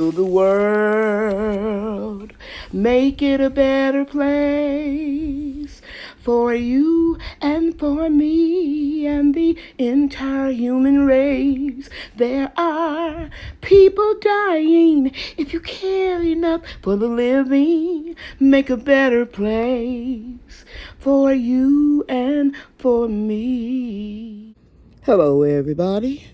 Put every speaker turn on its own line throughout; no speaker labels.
The world, make it a better place for you and for me and the entire human race. There are people dying. If you care enough for the living, make a better place for you and for me. Hello, everybody.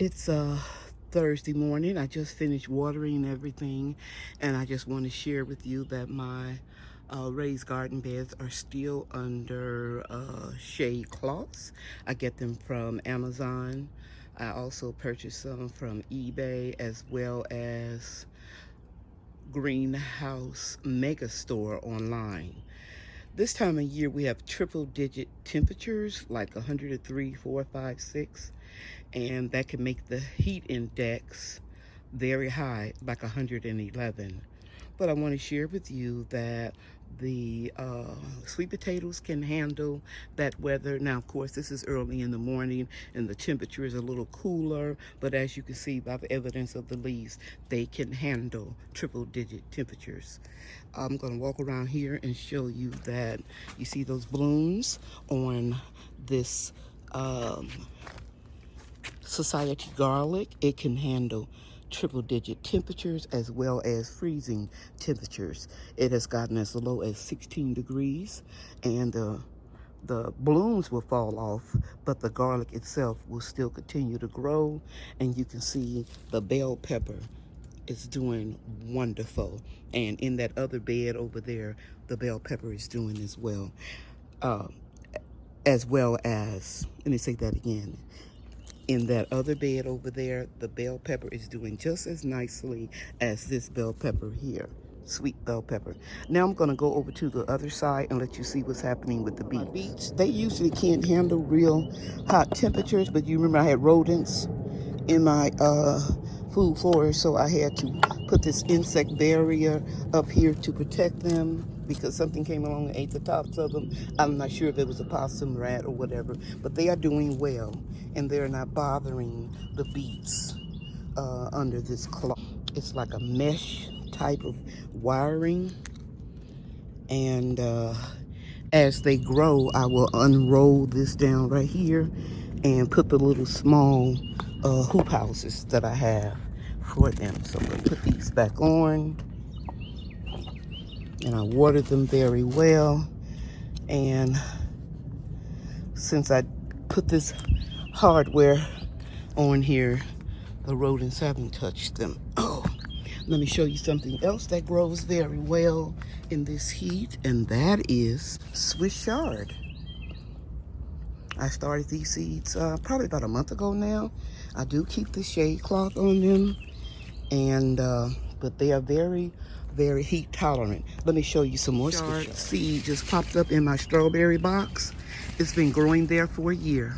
It's Thursday morning. I just finished watering everything, and I just want to share with you that my raised garden beds are still under shade cloths. I get them from Amazon. I also purchased some from eBay, as well as Greenhouse Mega Store online. This time of year we have triple digit temperatures like 103, 4, 5, 6. And that can make the heat index very high, like 111. But I want to share with you that the sweet potatoes can handle that weather. Now, of course, this is early in the morning and the temperature is a little cooler, but as you can see by the evidence of the leaves, they can handle triple digit temperatures. I'm going to walk around here and show you that you see those blooms on this Society garlic. It can handle triple digit temperatures as well as freezing temperatures. It has gotten as low as 16 degrees, and the blooms will fall off, but the garlic itself will still continue to grow. And you can see the bell pepper is doing wonderful, and in that other bed over there, the bell pepper is doing as well. As well as, let me say that again, in that other bed over there, the bell pepper is doing just as nicely as this bell pepper here, sweet bell pepper. Now I'm going to go over to the other side and let you see what's happening with the beets. Beets, they usually can't handle real hot temperatures, but you remember I had rodents in my food floors, so I had to put this insect barrier up here to protect them because something came along and ate the tops of them. I'm not sure if it was a possum, rat, or whatever, but they are doing well, and they're not bothering the beets under this cloth. It's like a mesh type of wiring, and as they grow, I will unroll this down right here and put the little small hoop houses that I have for them. So I'm going to put these back on, and I watered them very well. And since I put this hardware on here, the rodents haven't touched them. Oh, let me show you something else that grows very well in this heat, and that is Swiss chard. I started these seeds probably about a month ago now. I do keep the shade cloth on them, and but they are very, very heat tolerant. Let me show you some more chard. Seed just popped up in my strawberry box. It's been growing there for a year,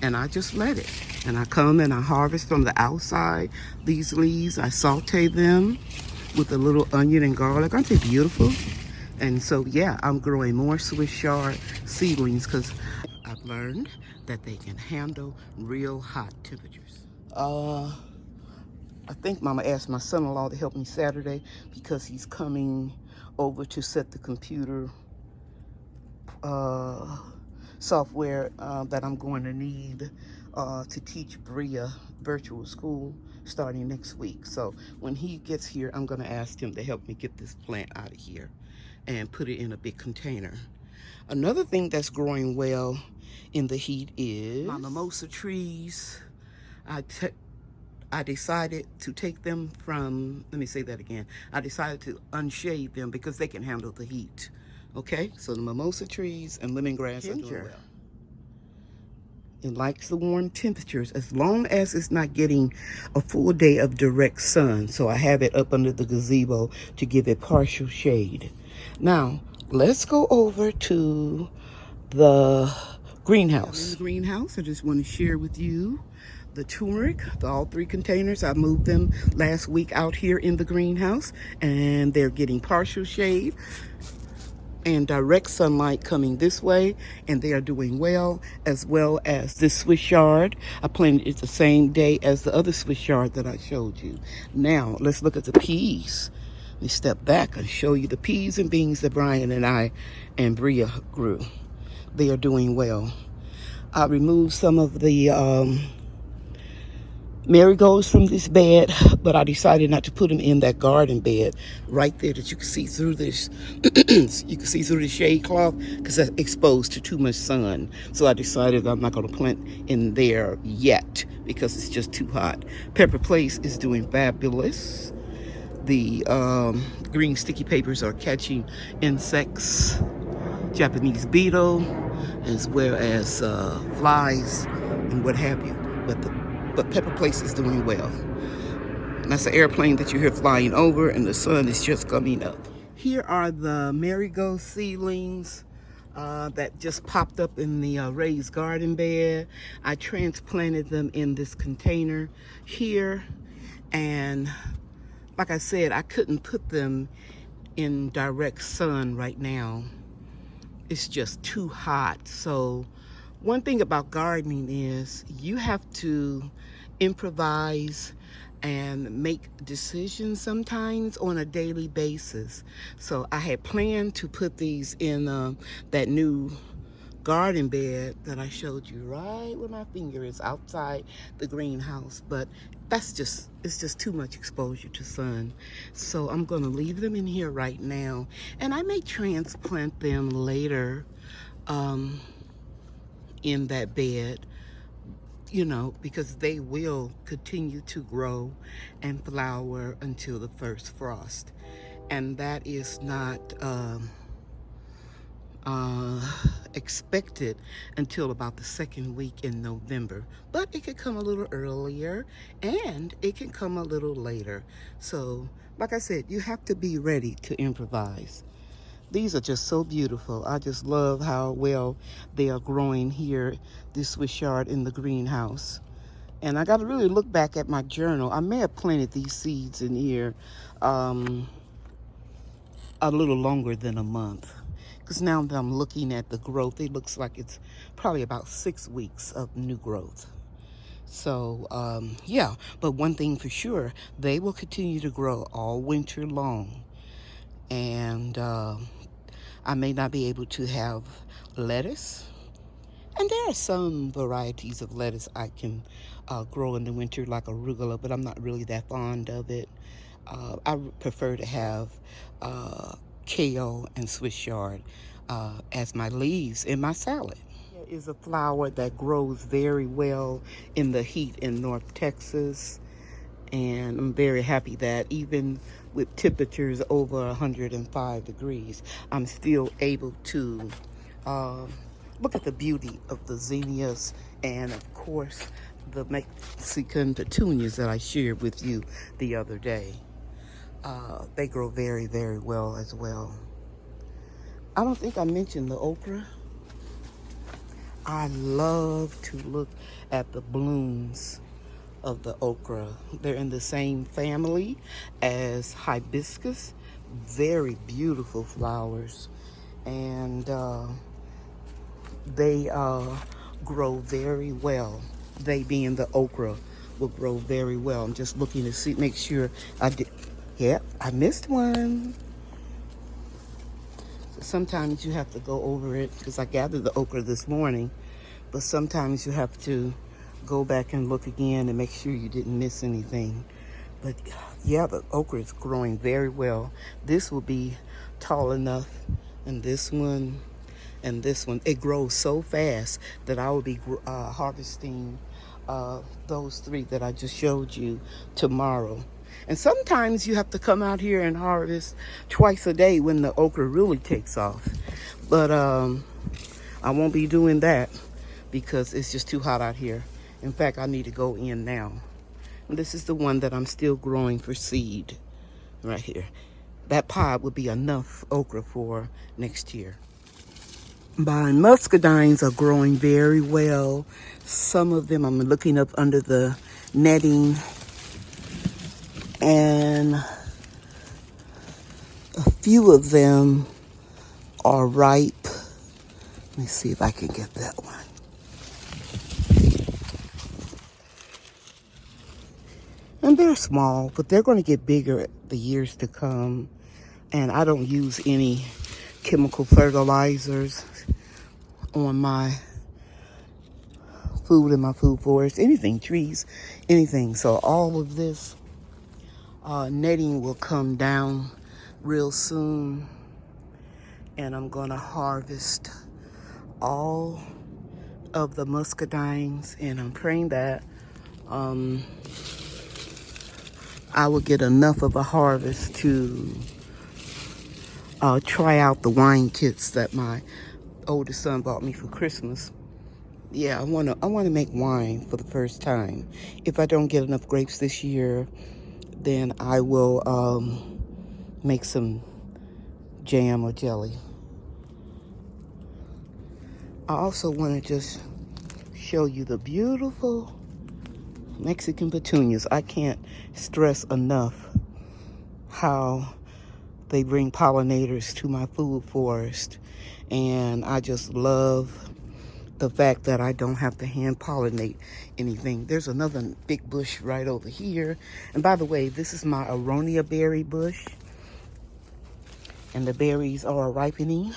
and I just let it. And I come and I harvest from the outside these leaves. I saute them with a little onion and garlic. Aren't they beautiful? And so, yeah, I'm growing more Swiss chard seedlings because I've learned that they can handle real hot temperatures. I think Mama asked my son-in-law to help me Saturday because he's coming over to set the computer software that I'm going to need to teach Bria virtual school starting next week. So when he gets here, I'm going to ask him to help me get this plant out of here and put it in a big container. Another thing that's growing well in the heat is my mimosa trees. I decided to take them from, let me say that again. I decided to unshade them because they can handle the heat. Okay, so the mimosa trees and lemongrass are doing well. It likes the warm temperatures as long as it's not getting a full day of direct sun. So I have it up under the gazebo to give it partial shade. Now, let's go over to the greenhouse. In the greenhouse, I just want to share with you the turmeric, all 3 containers. I moved them last week out here in the greenhouse, and they're getting partial shade. and direct sunlight coming this way, and they are doing well, as well as this Swiss yard. I planted it the same day as the other Swiss yard that I showed you. Now, let's look at the peas. Let me step back and show you the peas and beans that Brian and I and Bria grew. They are doing well. I removed some of the marigolds from this bed, but I decided not to put them in that garden bed right there that you can see through this. You can see through the shade cloth because that's exposed to too much sun. So I decided I'm not going to plant in there yet because it's just too hot. Pepper Place is doing fabulous. The green sticky papers are catching insects, Japanese beetle, as well as flies and what have you. But Pepper Place is doing well. And that's an airplane that you hear flying over, and the sun is just coming up. Here are the marigold seedlings that just popped up in the raised garden bed. I transplanted them in this container here, and like I said, I couldn't put them in direct sun right now. It's just too hot. So one thing about gardening is you have to improvise and make decisions sometimes on a daily basis. So I had planned to put these in that new garden bed that I showed you right where my finger is outside the greenhouse, but it's just too much exposure to sun. So I'm going to leave them in here right now, and I may transplant them later in that bed, you know, because they will continue to grow and flower until the first frost, and that is not expected until about the second week in November, but it could come a little earlier and it can come a little later. So like I said, you have to be ready to improvise. These are just so beautiful. I just love how well they are growing here, this Swiss yard in the greenhouse. And I got to really look back at my journal. I may have planted these seeds in here a little longer than a month. Because now that I'm looking at the growth, it looks like it's probably about 6 weeks of new growth. So, yeah, but one thing for sure, they will continue to grow all winter long. And I may not be able to have lettuce. And there are some varieties of lettuce I can grow in the winter, like arugula, but I'm not really that fond of it. I prefer to have kale and Swiss chard as my leaves in my salad. There is a flower that grows very well in the heat in North Texas, and I'm very happy that even with temperatures over 105 degrees, I'm still able to look at the beauty of the zinnias and, of course, the Mexican petunias that I shared with you the other day. They grow very, very well as well. I don't think I mentioned the okra. I love to look at the blooms of the okra. They're in the same family as hibiscus. Very beautiful flowers. And they grow very well. They being the okra will grow very well. I'm just looking to see, make sure I did. Yep, I missed one. So sometimes you have to go over it because I gathered the okra this morning, but sometimes you have to go back and look again and make sure you didn't miss anything. But yeah, the okra is growing very well. This will be tall enough, and this one, and this one. It grows so fast that I will be harvesting those 3 that I just showed you tomorrow. And sometimes you have to come out here and harvest twice a day when the okra really takes off. But I won't be doing that because it's just too hot out here. In fact, I need to go in now. And this is the one that I'm still growing for seed right here. That pod would be enough okra for next year. My muscadines are growing very well. Some of them I'm looking up under the netting, and a few of them are ripe. Let me see if I can get that one. And they're small, but they're going to get bigger the years to come. And I don't use any chemical fertilizers on my food in my food forest, anything, trees, anything. So all of this netting will come down real soon. And I'm going to harvest all of the muscadines. And I'm praying that I will get enough of a harvest to try out the wine kits that my oldest son bought me for Christmas. Yeah, I wanna make wine for the first time. If I don't get enough grapes this year, then I will make some jam or jelly. I also want to just show you the beautiful Mexican petunias. I can't stress enough how they bring pollinators to my food forest, and I just love the fact that I don't have to hand pollinate anything. There's another big bush right over here. And by the way, this is my aronia berry bush. And the berries are ripening.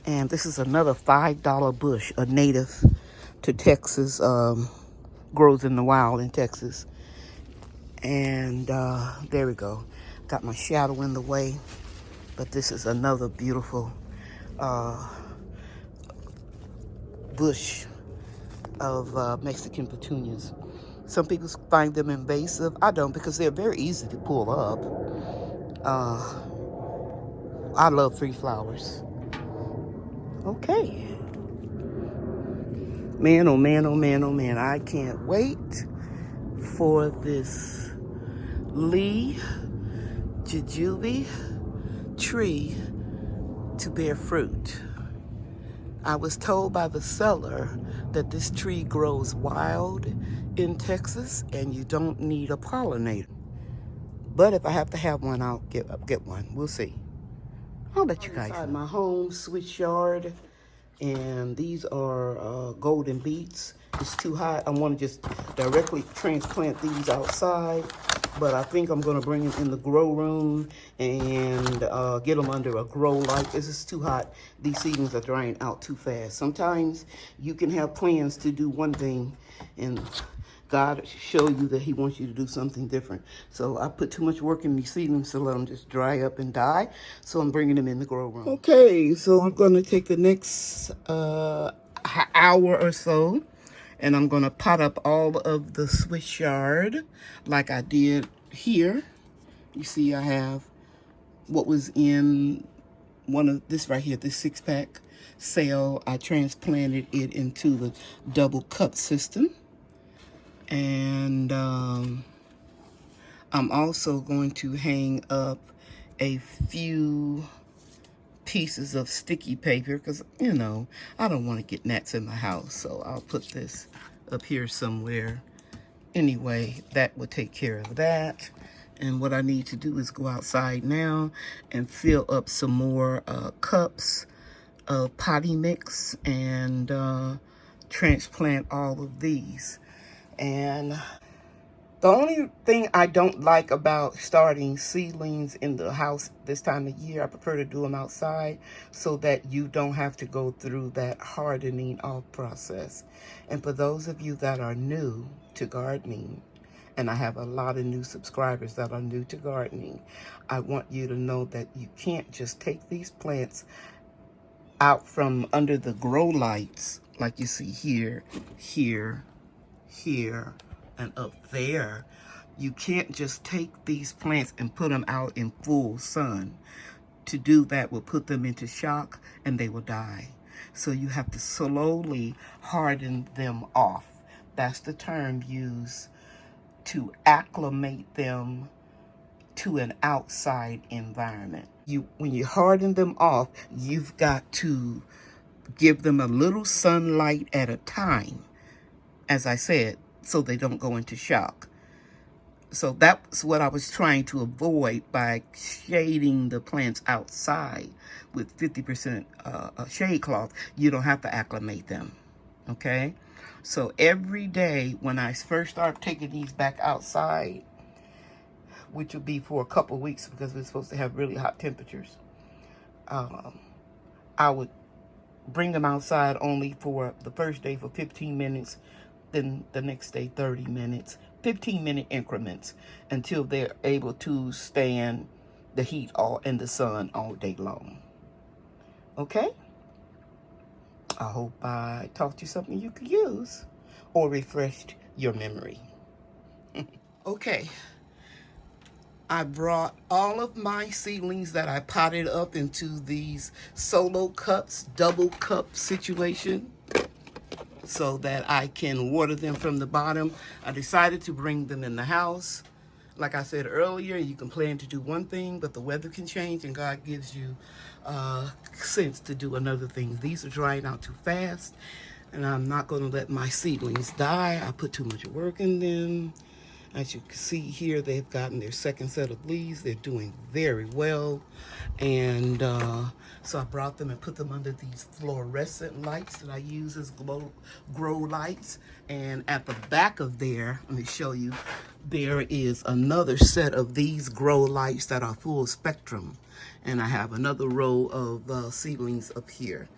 And this is another $5 bush, a native to Texas, grows in the wild in Texas. And there we go. Got my shadow in the way. But this is another beautiful bush of Mexican petunias. Some people find them invasive. I don't, because they're very easy to pull up. I love free flowers. Okay. Man, oh man, oh man, oh man. I can't wait for this Lee jujube tree to bear fruit. I was told by the seller that this tree grows wild in Texas and you don't need a pollinator. But if I have to have one, I'll get one. We'll see. I'll let you guys know. Inside my home switch yard, and these are golden beets. It's too hot. I want to just directly transplant these outside, but I think I'm going to bring them in the grow room and get them under a grow light. This is too hot. These seedlings are drying out too fast. Sometimes you can have plans to do one thing and God show you that he wants you to do something different. So I put too much work in these seedlings to let them just dry up and die. So I'm bringing them in the grow room. Okay, so I'm going to take the next hour or so, and I'm going to pot up all of the Swiss yard like I did here. You see I have what was in one of this right here, this 6-pack sale. I transplanted it into the double cup system. And I'm also going to hang up a few pieces of sticky paper because, you know, I don't want to get gnats in my house. So I'll put this up here somewhere. Anyway, that will take care of that. And what I need to do is go outside now and fill up some more cups of potty mix and transplant all of these. And the only thing I don't like about starting seedlings in the house this time of year, I prefer to do them outside so that you don't have to go through that hardening off process. And for those of you that are new to gardening, and I have a lot of new subscribers that are new to gardening, I want you to know that you can't just take these plants out from under the grow lights like you see here, here, here, and up there. You can't just take these plants and put them out in full sun. To do that will put them into shock and they will die. So you have to slowly harden them off. That's the term used to acclimate them to an outside environment. When you harden them off, you've got to give them a little sunlight at a time, as I said, so they don't go into shock. So that's what I was trying to avoid by shading the plants outside with 50% shade cloth. You don't have to acclimate them, okay? So every day when I first start taking these back outside, which will be for a couple weeks because we're supposed to have really hot temperatures, I would bring them outside only for the first day for 15 minutes, then the next day 30 minutes, 15-minute increments until they're able to stand the heat in the sun all day long. Okay? I hope I taught you something you could use or refreshed your memory. Okay. I brought all of my seedlings that I potted up into these solo cups, double cup situation, so that I can water them from the bottom. I decided to bring them in the house. Like I said earlier, you can plan to do one thing, but the weather can change and God gives you sense to do another thing. These are drying out too fast and I'm not going to let my seedlings die. I put too much work in them. As you can see here, they've gotten their second set of leaves. They're doing very well. And so I brought them and put them under these fluorescent lights that I use as grow lights. And at the back of there, let me show you, there is another set of these grow lights that are full spectrum. And I have another row of seedlings up here.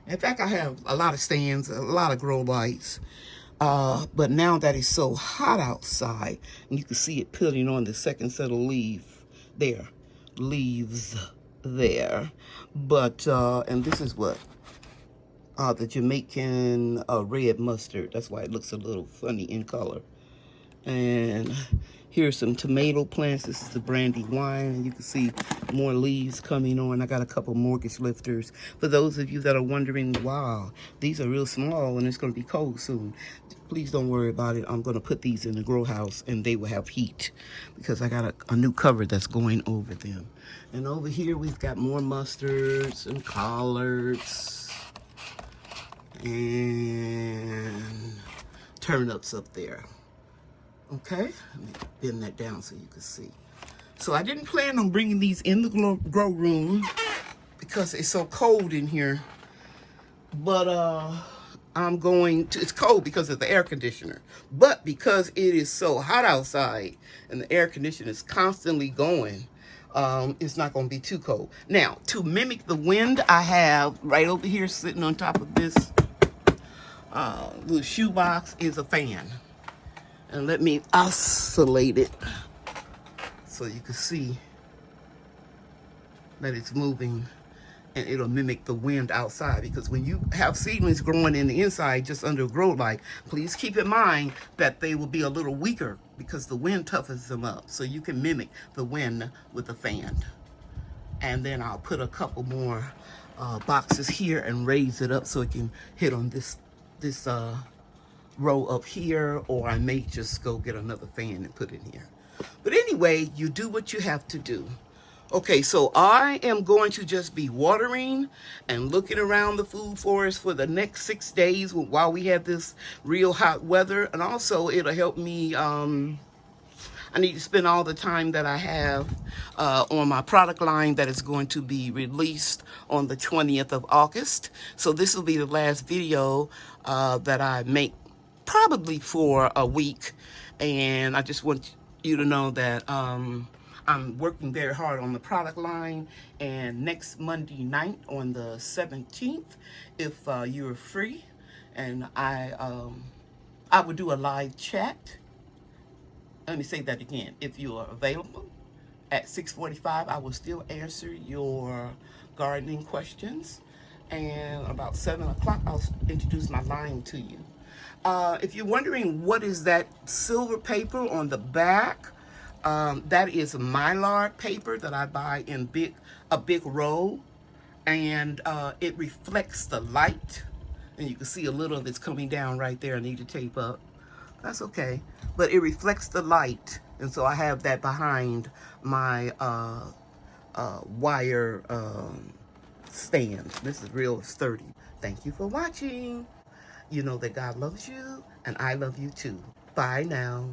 In fact, I have a lot of stands, a lot of grow lights. But now that it's so hot outside, and you can see it putting on the second set of leaves there. But, and this is what? The Jamaican red mustard. That's why it looks a little funny in color. And here's some tomato plants. This is the brandy wine. And you can see more leaves coming on. I got a couple mortgage lifters. For those of you that are wondering, wow, these are real small and it's going to be cold soon. Please don't worry about it. I'm going to put these in the grow house and they will have heat because I got a new cover that's going over them. And over here we've got more mustards and collards and turnips up there. Okay, let me bend that down so you can see. So I didn't plan on bringing these in the grow room because it's so cold in here. But I'm going to, it's cold because of the air conditioner. But because it is so hot outside and the air conditioner is constantly going, it's not going to be too cold. Now, to mimic the wind, I have right over here sitting on top of this little shoebox is a fan. And let me oscillate it so you can see that it's moving and it'll mimic the wind outside. Because when you have seedlings growing in the inside just under a grow light, please keep in mind that they will be a little weaker because the wind toughens them up. So you can mimic the wind with a fan. And then I'll put a couple more boxes here and raise it up so it can hit on this row up here, or I may just go get another fan and put it here. But anyway, you do what you have to do. Okay, so I am going to just be watering and looking around the food forest for the next 6 days while we have this real hot weather. And also it'll help me, I need to spend all the time that I have on my product line that is going to be released on the 20th of August. So this will be the last video that I make probably for a week. And I just want you to know that I'm working very hard on the product line. And next Monday night on the 17th, if you're free, and I would do a live chat. Let me say that again. If you are available at 6:45, I will still answer your gardening questions. And about 7 o'clock, I'll introduce my line to you. If you're wondering what is that silver paper on the back, that is Mylar paper that I buy in a big roll. And it reflects the light. And you can see a little of it's coming down right there. I need to tape up. That's okay. But it reflects the light. And so I have that behind my wire stand. This is real sturdy. Thank you for watching. You know that God loves you and I love you too. Bye now.